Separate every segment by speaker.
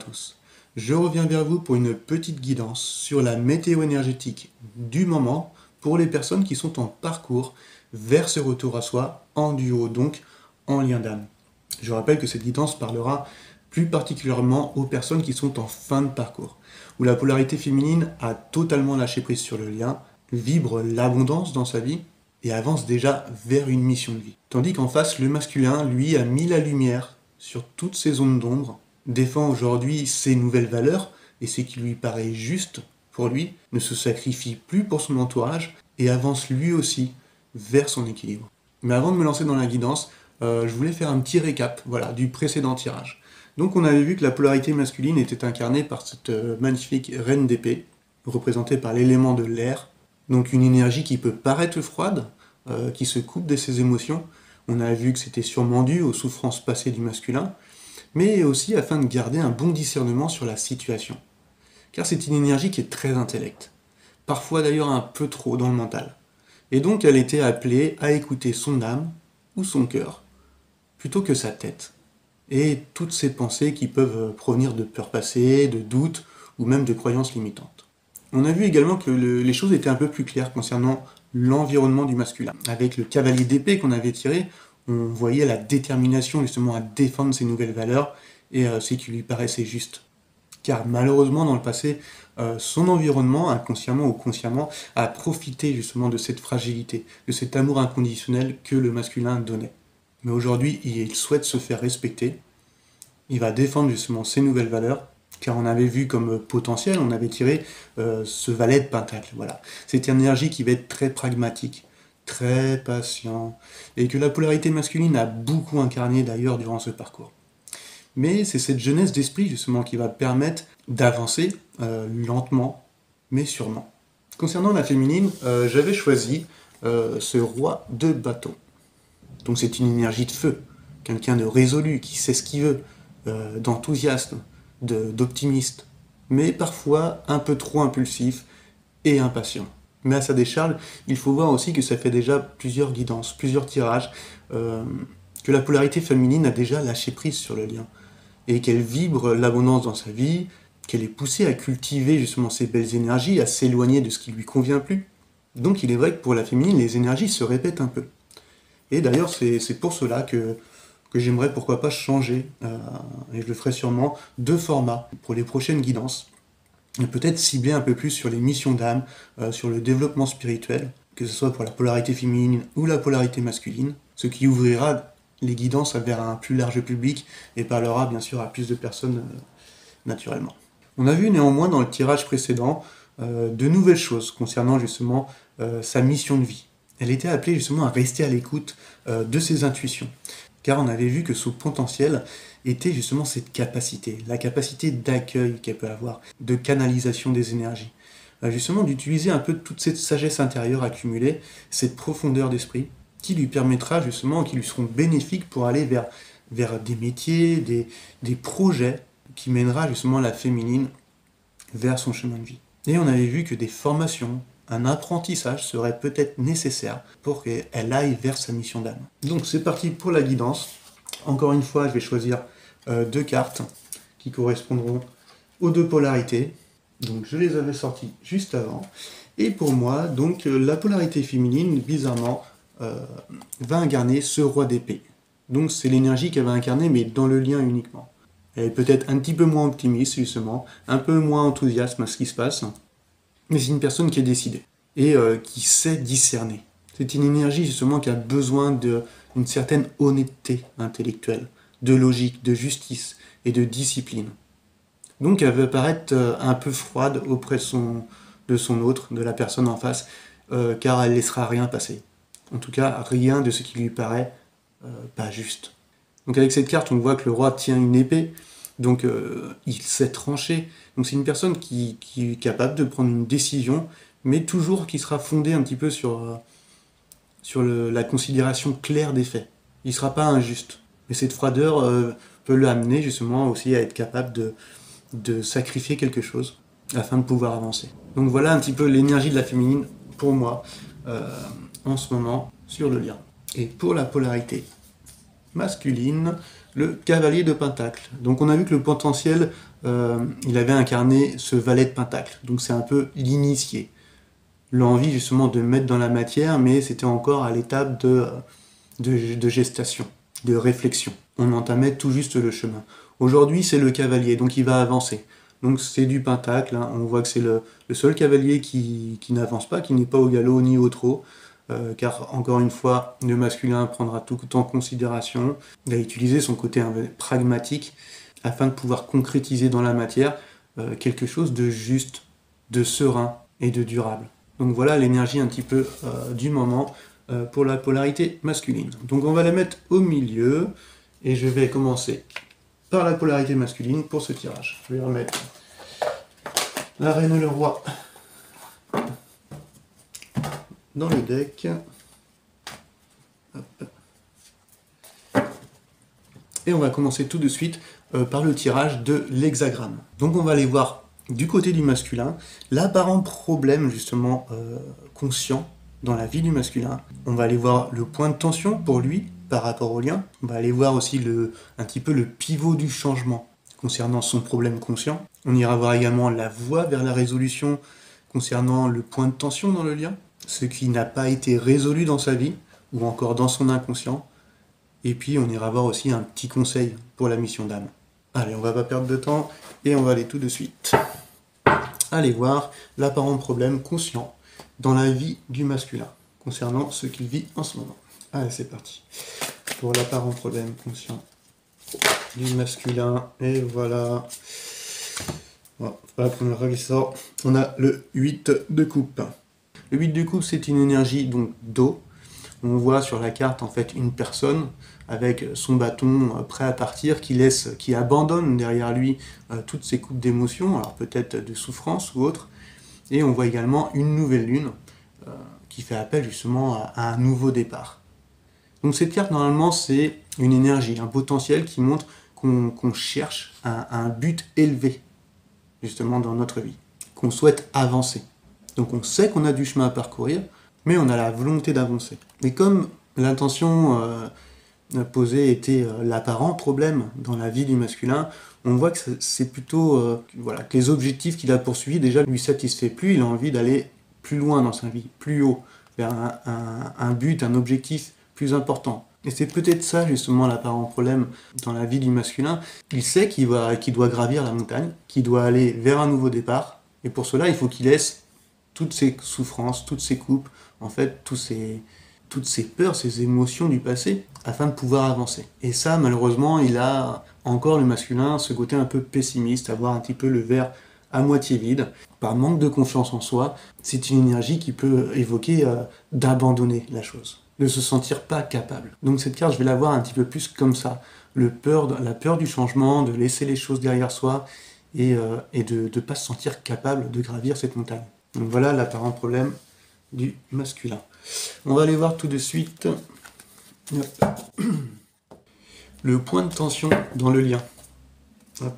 Speaker 1: tous, je reviens vers vous pour une petite guidance sur la météo énergétique du moment pour les personnes qui sont en parcours vers ce retour à soi, en duo donc, en lien d'âme. Je rappelle que cette guidance parlera plus particulièrement aux personnes qui sont en fin de parcours, où la polarité féminine a totalement lâché prise sur le lien, vibre l'abondance dans sa vie et avance déjà vers une mission de vie. Tandis qu'en face, le masculin, lui, a mis la lumière sur toutes ces zones d'ombre, défend aujourd'hui ses nouvelles valeurs et ce qui lui paraît juste pour lui, ne se sacrifie plus pour son entourage et avance lui aussi vers son équilibre. Mais avant de me lancer dans la guidance, je voulais faire un petit récap du précédent tirage. Donc on avait vu que la polarité masculine était incarnée par cette magnifique reine d'épée, représentée par l'élément de l'air, donc une énergie qui peut paraître froide, qui se coupe de ses émotions. On a vu que c'était sûrement dû aux souffrances passées du masculin, mais aussi afin de garder un bon discernement sur la situation. Car c'est une énergie qui est très intellecte, parfois d'ailleurs un peu trop dans le mental. Et donc elle était appelée à écouter son âme ou son cœur, plutôt que sa tête, et toutes ces pensées qui peuvent provenir de peurs passées, de doutes ou même de croyances limitantes. On a vu également que les choses étaient un peu plus claires concernant l'environnement du masculin. Avec le cavalier d'épée qu'on avait tiré, on voyait la détermination justement à défendre ses nouvelles valeurs et ce qui lui paraissait juste. Car malheureusement dans le passé, son environnement, inconsciemment ou consciemment, a profité justement de cette fragilité, de cet amour inconditionnel que le masculin donnait. Mais aujourd'hui, il souhaite se faire respecter, il va défendre justement ses nouvelles valeurs, car on avait vu comme potentiel, on avait tiré ce valet de pentacle. Voilà. C'est une énergie qui va être très pragmatique, très patient, et que la polarité masculine a beaucoup incarné d'ailleurs durant ce parcours. Mais c'est cette jeunesse d'esprit justement qui va permettre d'avancer lentement, mais sûrement. Concernant la féminine, j'avais choisi ce roi de bâton. Donc c'est une énergie de feu, quelqu'un de résolu, qui sait ce qu'il veut, d'enthousiasme, d'optimiste, mais parfois un peu trop impulsif et impatient. Mais à sa décharge, il faut voir aussi que ça fait déjà plusieurs guidances, plusieurs tirages, que la polarité féminine a déjà lâché prise sur le lien, et qu'elle vibre l'abondance dans sa vie, qu'elle est poussée à cultiver justement ses belles énergies, à s'éloigner de ce qui lui convient plus. Donc il est vrai que pour la féminine, les énergies se répètent un peu. Et d'ailleurs, c'est pour cela que j'aimerais pourquoi pas changer, et je le ferai sûrement, de format pour les prochaines guidances. Et peut-être cibler un peu plus sur les missions d'âme, sur le développement spirituel, que ce soit pour la polarité féminine ou la polarité masculine, ce qui ouvrira les guidances vers un plus large public et parlera bien sûr à plus de personnes naturellement. On a vu néanmoins dans le tirage précédent de nouvelles choses concernant justement sa mission de vie. Elle était appelée justement à rester à l'écoute de ses intuitions, car on avait vu que son potentiel était justement cette capacité, la capacité d'accueil qu'elle peut avoir, de canalisation des énergies, justement d'utiliser un peu toute cette sagesse intérieure accumulée, cette profondeur d'esprit, qui lui permettra justement, qui lui seront bénéfiques pour aller vers des métiers, des projets qui mènera justement la féminine vers son chemin de vie. Et on avait vu que des formations, un apprentissage serait peut-être nécessaire pour qu'elle aille vers sa mission d'âme. Donc c'est parti pour la guidance. Encore une fois, je vais choisir deux cartes qui correspondront aux deux polarités. Donc je les avais sorties juste avant. Et pour moi, donc la polarité féminine, bizarrement, va incarner ce roi d'épée. Donc c'est l'énergie qu'elle va incarner, mais dans le lien uniquement. Elle est peut-être un petit peu moins optimiste, justement, un peu moins enthousiaste à ce qui se passe, mais c'est une personne qui est décidée et qui sait discerner. C'est une énergie, justement, qui a besoin d'une certaine honnêteté intellectuelle, de logique, de justice et de discipline. Donc elle va paraître un peu froide auprès de son autre, de la personne en face, car elle ne laissera rien passer. En tout cas, rien de ce qui lui paraît pas juste. Donc avec cette carte, on voit que le roi tient une épée, donc il sait trancher. Donc c'est une personne qui est capable de prendre une décision, mais toujours qui sera fondée un petit peu sur la considération claire des faits. Il ne sera pas injuste. Et cette froideur peut l'amener justement aussi à être capable de sacrifier quelque chose afin de pouvoir avancer. Donc voilà un petit peu l'énergie de la féminine pour moi en ce moment sur le lien. Et pour la polarité masculine, le cavalier de pentacle. Donc on a vu que le potentiel il avait incarné ce valet de pentacle. Donc c'est un peu l'initié. L'envie justement de mettre dans la matière, mais c'était encore à l'étape de gestation, de réflexion. On entamait tout juste le chemin. Aujourd'hui, c'est le cavalier, donc il va avancer. Donc c'est du pentacle, hein. On voit que c'est le seul cavalier qui n'avance pas, qui n'est pas au galop ni au trot, car encore une fois, le masculin prendra tout en considération. Il a utilisé son côté pragmatique afin de pouvoir concrétiser dans la matière quelque chose de juste, de serein et de durable. Donc voilà l'énergie un petit peu du moment pour la polarité masculine. Donc on va la mettre au milieu et je vais commencer par la polarité masculine pour ce tirage. Je vais remettre la reine et le roi dans le deck. Hop. Et on va commencer tout de suite par le tirage de l'hexagramme. Donc on va aller voir du côté du masculin l'apparent problème justement conscient dans la vie du masculin. On va aller voir le point de tension pour lui par rapport au lien. On va aller voir aussi un petit peu le pivot du changement concernant son problème conscient. On ira voir également la voie vers la résolution concernant le point de tension dans le lien, ce qui n'a pas été résolu dans sa vie ou encore dans son inconscient. Et puis on ira voir aussi un petit conseil pour la mission d'âme. Allez, on va pas perdre de temps et on va aller tout de suite aller voir l'apparent problème conscient dans la vie du masculin concernant ce qu'il vit en ce moment. Allez, c'est parti pour l'apparent problème conscient du masculin. Et voilà. Bon, c'est pas la première fois qu'il sort. On a le 8 de coupe. Le 8 de coupe, c'est une énergie donc d'eau. On voit sur la carte en fait une personne avec son bâton prêt à partir, qui abandonne derrière lui toutes ses coupes d'émotions, alors peut-être de souffrance ou autre. Et on voit également une nouvelle lune qui fait appel justement à un nouveau départ. Donc cette carte normalement c'est une énergie, un potentiel qui montre qu'on cherche un but élevé justement dans notre vie, qu'on souhaite avancer. Donc on sait qu'on a du chemin à parcourir, mais on a la volonté d'avancer. Mais comme l'intention posée était l'apparent problème dans la vie du masculin, on voit que c'est plutôt voilà, que les objectifs qu'il a poursuivis déjà lui satisfait plus, il a envie d'aller plus loin dans sa vie, plus haut, vers un but, un objectif plus important. Et c'est peut-être ça justement l'apparent problème dans la vie du masculin. Il sait qu'il doit gravir la montagne, qu'il doit aller vers un nouveau départ, et pour cela il faut qu'il laisse toutes ces souffrances, toutes ces coupes, en fait, toutes ces peurs, ces émotions du passé, afin de pouvoir avancer. Et ça, malheureusement, il a encore le masculin, ce côté un peu pessimiste, avoir un petit peu le verre à moitié vide, par manque de confiance en soi. C'est une énergie qui peut évoquer d'abandonner la chose, de se sentir pas capable. Donc cette carte, je vais la voir un petit peu plus comme ça, la peur du changement, de laisser les choses derrière soi, et de ne pas se sentir capable de gravir cette montagne. Donc voilà l'apparent problème du masculin. On va aller voir tout de suite le point de tension dans le lien. Hop,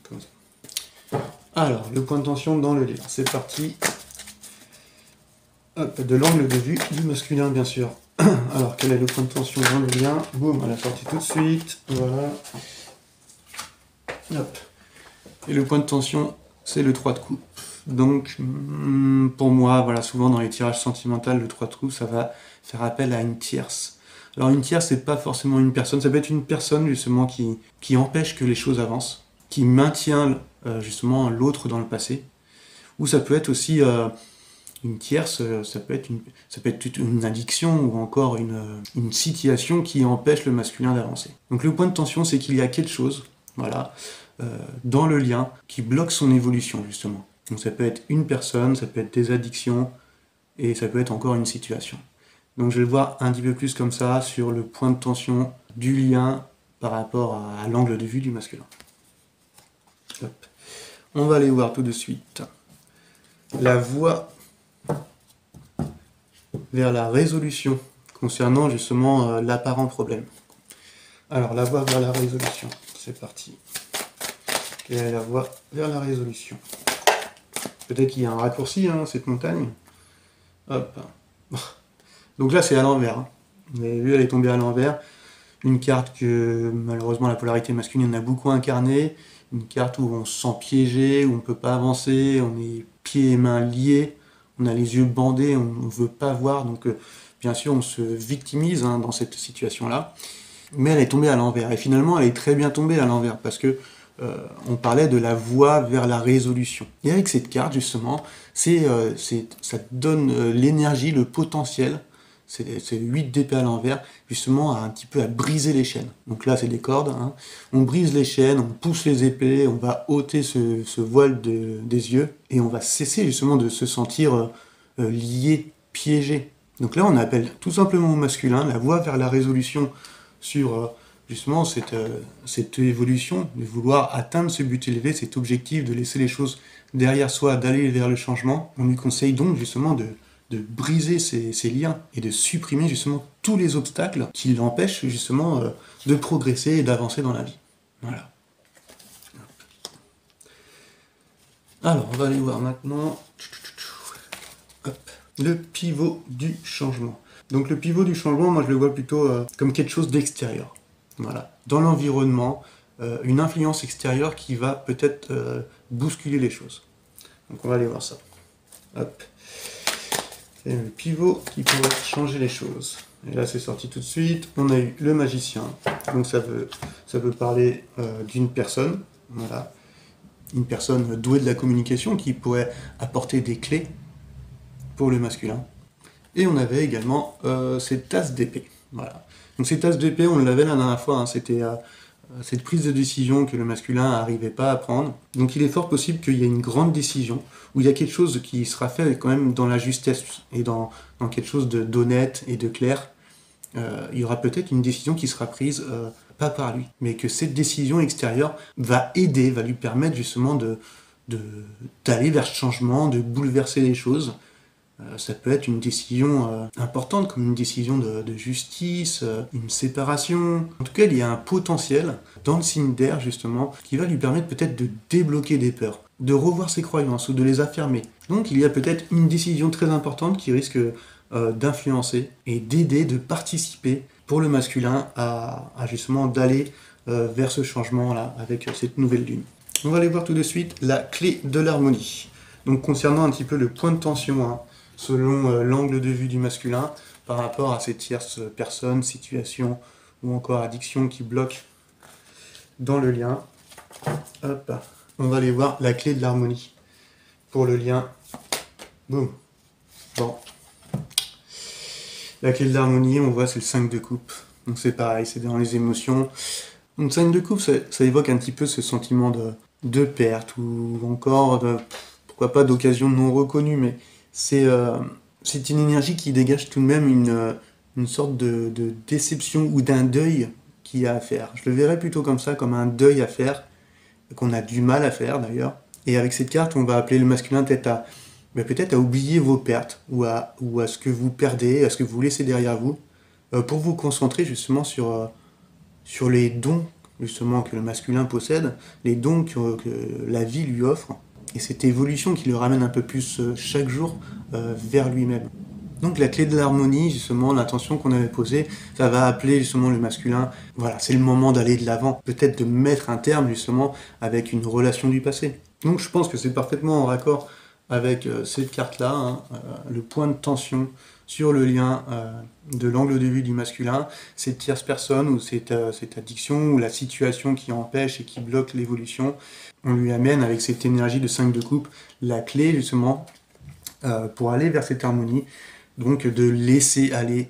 Speaker 1: comme ça. Alors, le point de tension dans le lien, c'est parti. Hop, de l'angle de vue du masculin, bien sûr. Alors, quel est le point de tension dans le lien? Boum, à la sortie tout de suite. Voilà. Hop. Et le point de tension, c'est le 3 de coupe. Donc, pour moi, voilà, souvent dans les tirages sentimentaux, le 3 de coupe, ça va faire appel à une tierce. Alors, une tierce, c'est pas forcément une personne, ça peut être une personne, justement, qui empêche que les choses avancent, qui maintient, justement, l'autre dans le passé. Ou ça peut être aussi une tierce, ça peut être une addiction ou encore une situation qui empêche le masculin d'avancer. Donc, le point de tension, c'est qu'il y a quelque chose, voilà, dans le lien qui bloque son évolution, justement. Donc ça peut être une personne, ça peut être des addictions, et ça peut être encore une situation. Donc je vais le voir un petit peu plus comme ça, sur le point de tension du lien par rapport à l'angle de vue du masculin. Hop. On va aller voir tout de suite la voie vers la résolution, concernant justement l'apparent problème. Alors la voie vers la résolution, c'est parti. Quelle est la voie vers la résolution? Peut-être qu'il y a un raccourci, hein, cette montagne. Hop. Donc là, c'est à l'envers. Hein. Vous avez vu, elle est tombée à l'envers. Une carte que, malheureusement, la polarité masculine a beaucoup incarnée. une carte où on se sent piégé, où on ne peut pas avancer, on est pieds et mains liés, on a les yeux bandés, on ne veut pas voir, donc bien sûr on se victimise hein, dans cette situation-là. Mais elle est tombée à l'envers, et finalement elle est très bien tombée à l'envers, parce que on parlait de la voie vers la résolution. Et avec cette carte justement, ça te donne l'énergie, le potentiel, c'est 8 d'épée à l'envers, justement un petit peu à briser les chaînes. Donc là c'est des cordes, hein. On brise les chaînes, on pousse les épées, on va ôter ce voile des yeux, et on va cesser justement de se sentir lié, piégé. Donc là on appelle tout simplement au masculin la voie vers la résolution sur justement cette évolution, de vouloir atteindre ce but élevé, cet objectif de laisser les choses derrière soi, d'aller vers le changement. On lui conseille donc justement de briser ces liens et de supprimer justement tous les obstacles qui l'empêchent justement de progresser et d'avancer dans la vie. Voilà. Alors, on va aller voir maintenant le pivot du changement. Donc le pivot du changement, moi je le vois plutôt comme quelque chose d'extérieur. Voilà. Dans l'environnement, une influence extérieure qui va peut-être bousculer les choses. Donc on va aller voir ça. Hop. C'est le pivot qui pourrait changer les choses. Et là c'est sorti tout de suite. On a eu le magicien. Donc ça peut parler d'une personne. Voilà. Une personne douée de la communication qui pourrait apporter des clés pour le masculin. Et on avait également ces tasses d'épée. Voilà. Donc ces tasses d'épée, on l'avait la dernière fois, hein, c'était cette prise de décision que le masculin n'arrivait pas à prendre. Donc il est fort possible qu'il y ait une grande décision, où il y a quelque chose qui sera fait quand même dans la justesse et dans quelque chose d'honnête et de clair. Il y aura peut-être une décision qui sera prise pas par lui, mais que cette décision extérieure va aider, va lui permettre justement d'aller vers ce changement, de bouleverser les choses. Ça peut être une décision importante, comme une décision de justice, une séparation. En tout cas, il y a un potentiel dans le signe d'air, justement, qui va lui permettre peut-être de débloquer des peurs, de revoir ses croyances ou de les affirmer. Donc, il y a peut-être une décision très importante qui risque d'influencer et d'aider, de participer pour le masculin à justement d'aller vers ce changement-là avec cette nouvelle lune. On va aller voir tout de suite la clé de l'harmonie. Donc, concernant un petit peu le point de tension, hein, selon l'angle de vue du masculin, par rapport à ces tierces personnes, situations ou encore addictions qui bloquent dans le lien. Hop, on va aller voir la clé de l'harmonie pour le lien. Boum. Bon. La clé de l'harmonie, on voit, c'est le 5 de coupe. Donc c'est pareil, c'est dans les émotions. Donc 5 de coupe, ça évoque un petit peu ce sentiment de perte ou encore, pourquoi pas, d'occasion non reconnue, mais c'est une énergie qui dégage tout de même une sorte de déception ou d'un deuil qu'il y a à faire. Je le verrais plutôt comme ça, comme un deuil à faire, qu'on a du mal à faire d'ailleurs. Et avec cette carte, on va appeler le masculin peut-être à oublier vos pertes, ou à ce que vous perdez, à ce que vous laissez derrière vous, pour vous concentrer justement sur les dons justement que le masculin possède, les dons que la vie lui offre, et cette évolution qui le ramène un peu plus chaque jour vers lui-même. Donc la clé de l'harmonie, justement, l'intention qu'on avait posée, ça va appeler justement le masculin, voilà, c'est le moment d'aller de l'avant, peut-être de mettre un terme justement avec une relation du passé. Donc je pense que c'est parfaitement en raccord avec cette carte-là, hein, le point de tension sur le lien de l'angle de vue du masculin, cette tierce personne ou cette addiction ou la situation qui empêche et qui bloque l'évolution. On lui amène avec cette énergie de 5 de coupe la clé justement pour aller vers cette harmonie, donc de laisser aller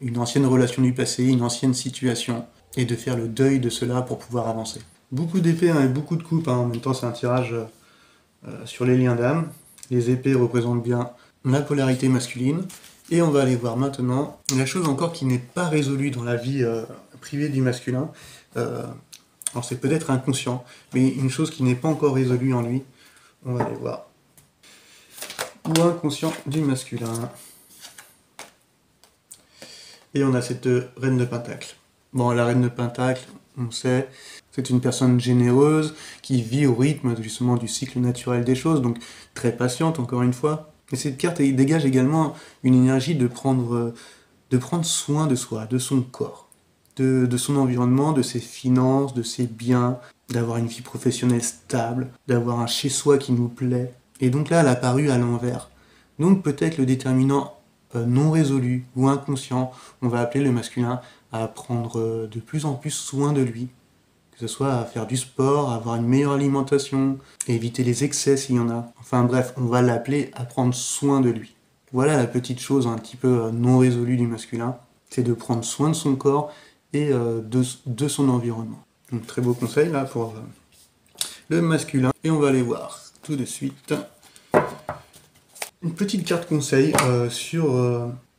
Speaker 1: une ancienne relation du passé, une ancienne situation, et de faire le deuil de cela pour pouvoir avancer. Beaucoup d'épées hein, et beaucoup de coupes, hein. En même temps c'est un tirage sur les liens d'âme. Les épées représentent bien la polarité masculine, et on va aller voir maintenant la chose encore qui n'est pas résolue dans la vie privée du masculin. Alors c'est peut-être inconscient, mais une chose qui n'est pas encore résolue en lui, on va aller voir. Ou inconscient du masculin. Et on a cette reine de pentacle. Bon, la reine de pentacle, on sait, c'est une personne généreuse qui vit au rythme justement du cycle naturel des choses, donc très patiente encore une fois. Et cette carte dégage également une énergie de prendre soin de soi, de son corps, de son environnement, de ses finances, de ses biens, d'avoir une vie professionnelle stable, d'avoir un chez-soi qui nous plaît. Et donc là, elle a apparu à l'envers. Donc peut-être le déterminant non résolu ou inconscient, on va appeler le masculin à prendre de plus en plus soin de lui, que ce soit à faire du sport, à avoir une meilleure alimentation, à éviter les excès s'il y en a. Enfin bref, on va l'appeler à prendre soin de lui. Voilà la petite chose un petit peu non résolue du masculin, c'est de prendre soin de son corps et de son environnement. Donc très beau conseil là pour le masculin. Et on va aller voir tout de suite une petite carte conseil sur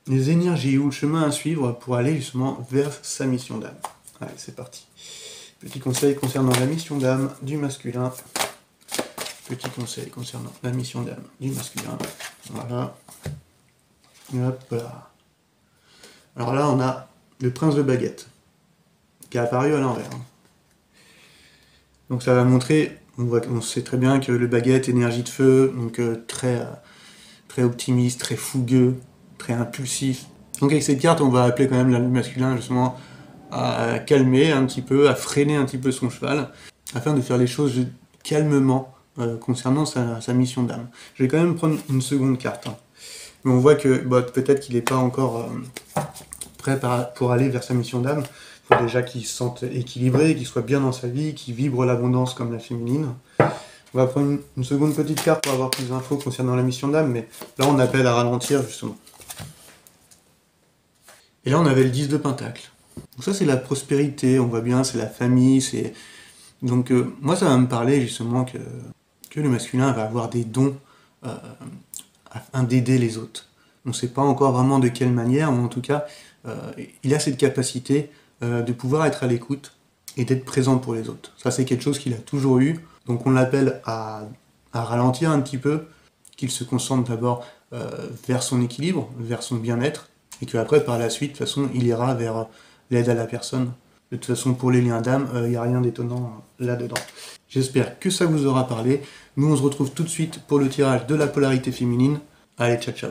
Speaker 1: les énergies ou le chemin à suivre pour aller justement vers sa mission d'âme. Allez, c'est parti. Petit conseil concernant la mission d'âme du masculin. Petit conseil concernant la mission d'âme du masculin. Voilà. Hop là. Alors là, on a le prince de baguette qui a apparu à l'envers. Donc ça va montrer, on sait très bien que le baguette, énergie de feu, donc très optimiste, très fougueux, très impulsif. Donc avec cette carte, on va appeler quand même le masculin justement à calmer un petit peu, à freiner un petit peu son cheval, afin de faire les choses calmement concernant sa mission d'âme. Je vais quand même prendre une seconde carte. Mais on voit que peut-être qu'il n'est pas encore prêt pour aller vers sa mission d'âme. Il faut déjà qu'il se sente équilibré, qu'il soit bien dans sa vie, qu'il vibre l'abondance comme la féminine. On va prendre une seconde petite carte pour avoir plus d'infos concernant la mission d'âme, mais là on appelle à ralentir justement. Et là on avait le 10 de Pentacle. Donc ça c'est la prospérité, on voit bien, c'est la famille, c'est... Donc moi ça va me parler justement que le masculin va avoir des dons afin d'aider les autres. On ne sait pas encore vraiment de quelle manière, mais en tout cas, il a cette capacité de pouvoir être à l'écoute et d'être présent pour les autres. Ça c'est quelque chose qu'il a toujours eu, donc on l'appelle à ralentir un petit peu, qu'il se concentre d'abord vers son équilibre, vers son bien-être, et qu'après par la suite, de toute façon, il ira vers l'aide à la personne. De toute façon, pour les liens d'âme, il n'y a rien d'étonnant là-dedans. J'espère que ça vous aura parlé. Nous, on se retrouve tout de suite pour le tirage de la polarité féminine. Allez, ciao, ciao.